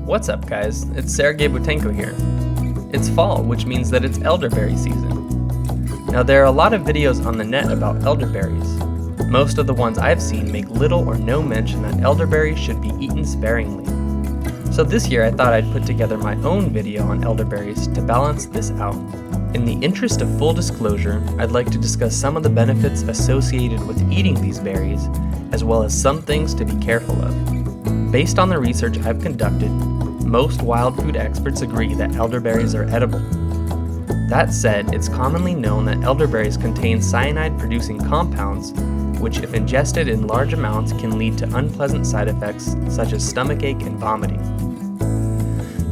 What's up, guys? It's Boutenkos here. It's fall, which means that it's elderberry season. Now, there are a lot of videos on the net about elderberries. Most of the ones I've seen make little or no mention that elderberries should be eaten sparingly. So this year I thought I'd put together my own video on elderberries to balance this out. In the interest of full disclosure, I'd like to discuss some of the benefits associated with eating these berries, as well as some things to be careful of. Based on the research I've conducted, most wild food experts agree that elderberries are edible. That said, it's commonly known that elderberries contain cyanide-producing compounds, which if ingested in large amounts can lead to unpleasant side effects such as stomachache and vomiting.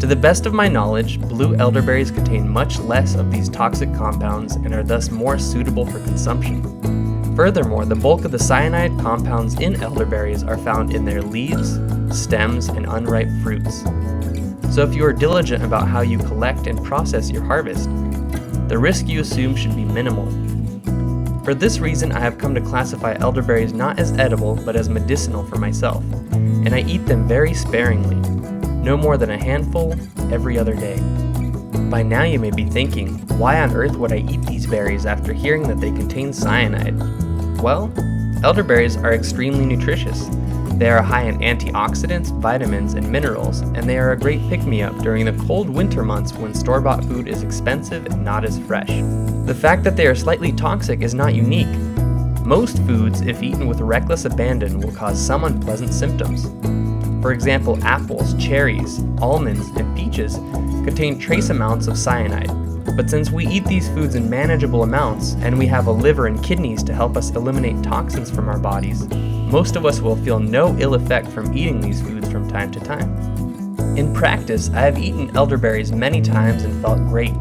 To the best of my knowledge, blue elderberries contain much less of these toxic compounds and are thus more suitable for consumption. Furthermore, the bulk of the cyanide compounds in elderberries are found in their leaves, stems, and unripe fruits. So if you are diligent about how you collect and process your harvest, the risk you assume should be minimal. For this reason, I have come to classify elderberries not as edible but as medicinal for myself, and I eat them very sparingly, no more than a handful every other day. By now you may be thinking, why on earth would I eat these berries after hearing that they contain cyanide? Well, elderberries are extremely nutritious. They are high in antioxidants, vitamins, and minerals, and they are a great pick-me-up during the cold winter months when store-bought food is expensive and not as fresh. The fact that they are slightly toxic is not unique. Most foods, if eaten with reckless abandon, will cause some unpleasant symptoms. For example, apples, cherries, almonds, and peaches contain trace amounts of cyanide. But since we eat these foods in manageable amounts, and we have a liver and kidneys to help us eliminate toxins from our bodies, most of us will feel no ill effect from eating these foods from time to time. In practice, I have eaten elderberries many times and felt great.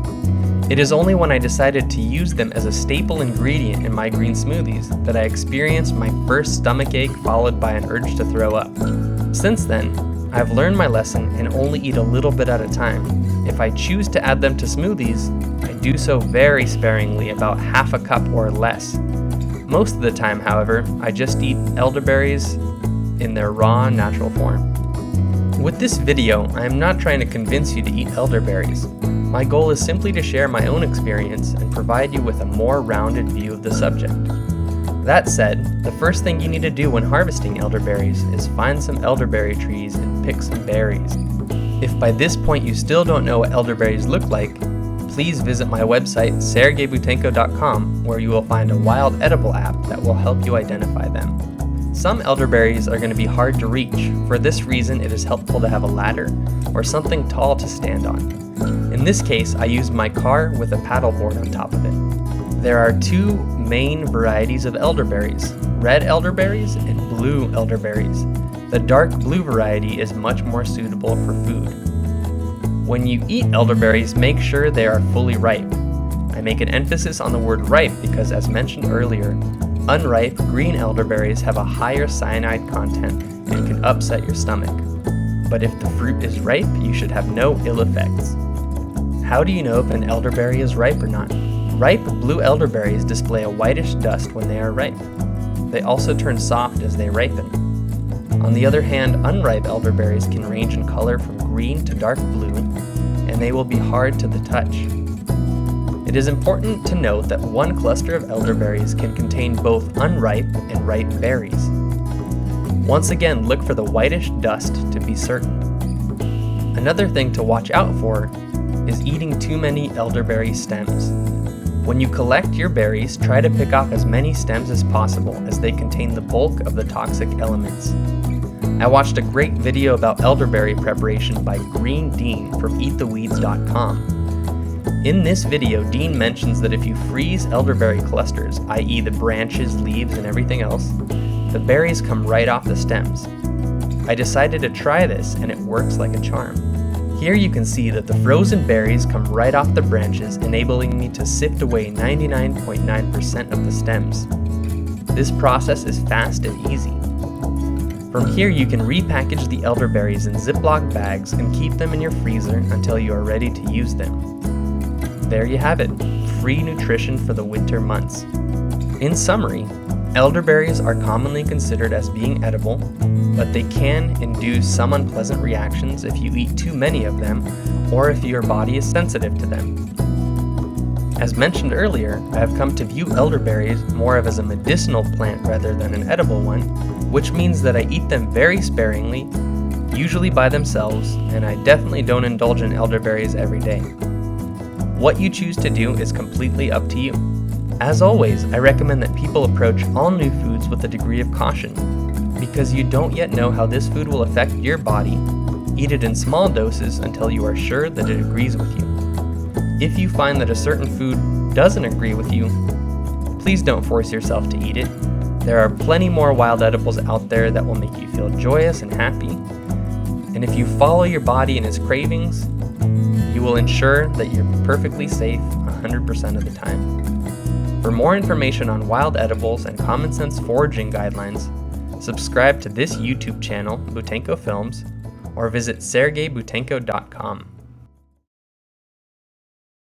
It is only when I decided to use them as a staple ingredient in my green smoothies that I experienced my first stomachache followed by an urge to throw up. Since then, I've learned my lesson and only eat a little bit at a time. If I choose to add them to smoothies, I do so very sparingly, about half a cup or less. Most of the time, however, I just eat elderberries in their raw, natural form. With this video, I am not trying to convince you to eat elderberries. My goal is simply to share my own experience and provide you with a more rounded view of the subject. That said, the first thing you need to do when harvesting elderberries is find some elderberry trees and pick some berries. If by this point you still don't know what elderberries look like, please visit my website sergeyboutenkos.com, where you will find a wild edible app that will help you identify them. Some elderberries are going to be hard to reach. For this reason, it is helpful to have a ladder or something tall to stand on. In this case, I used my car with a paddleboard on top of it. There are two main varieties of elderberries, red elderberries and blue elderberries. The dark blue variety is much more suitable for food. When you eat elderberries, make sure they are fully ripe. I make an emphasis on the word ripe because, as mentioned earlier, unripe green elderberries have a higher cyanide content and can upset your stomach. But if the fruit is ripe, you should have no ill effects. How do you know if an elderberry is ripe or not? Ripe blue elderberries display a whitish dust when they are ripe. They also turn soft as they ripen. On the other hand, unripe elderberries can range in color from green to dark blue, and they will be hard to the touch. It is important to note that one cluster of elderberries can contain both unripe and ripe berries. Once again, look for the whitish dust to be certain. Another thing to watch out for is eating too many elderberry stems. When you collect your berries, try to pick off as many stems as possible, as they contain the bulk of the toxic elements. I watched a great video about elderberry preparation by Green Dean from eattheweeds.com. In this video, Dean mentions that if you freeze elderberry clusters, i.e. the branches, leaves, and everything else, the berries come right off the stems. I decided to try this, and it works like a charm. Here you can see that the frozen berries come right off the branches, enabling me to sift away 99.9% of the stems. This process is fast and easy. From here you can repackage the elderberries in Ziploc bags and keep them in your freezer until you are ready to use them. There you have it, free nutrition for the winter months. In summary, Elderberries are commonly considered as being edible, but they can induce some unpleasant reactions if you eat too many of them or if your body is sensitive to them. As mentioned earlier, I have come to view elderberries more of as a medicinal plant rather than an edible one, which means that I eat them very sparingly, usually by themselves, and I definitely don't indulge in elderberries every day. What you choose to do is completely up to you. As always, I recommend that people approach all new foods with a degree of caution, because you don't yet know how this food will affect your body. Eat it in small doses until you are sure that it agrees with you. If you find that a certain food doesn't agree with you, please don't force yourself to eat it. There are plenty more wild edibles out there that will make you feel joyous and happy. And if you follow your body and its cravings, you will ensure that you're perfectly safe 100% of the time. For more information on wild edibles and common sense foraging guidelines, subscribe to this YouTube channel, Boutenko Films, or visit sergeyboutenko.com.